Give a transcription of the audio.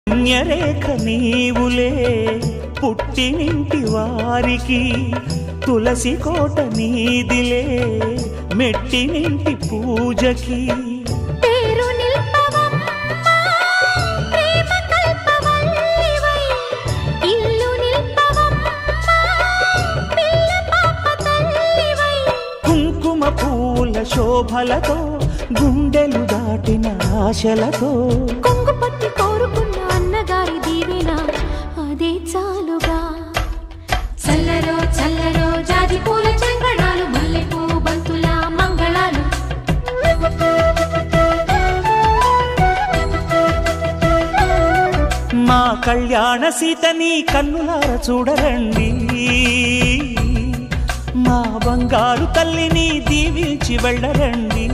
పుణ్యరేఖ నీవులే పుట్టినింటి వారికి తులసి కోట నీదిలే మెట్టినింటి పూజకి కుంకుమ పూల శోభలతో గుండెలు దాటిన ఆశలతో కొంగు పట్టి కోరుకున్న అన్నగారి దీవెన అదే చాలుగా చల్లరో చల్లరో జాజి పూల చంగడాలు మల్లెపూ బంతుల మంగళాలు మా కళ్యాణ సీతని కన్నులార చూడరండి మా బంగారు తల్లిని దీవించి వెళ్ళరండి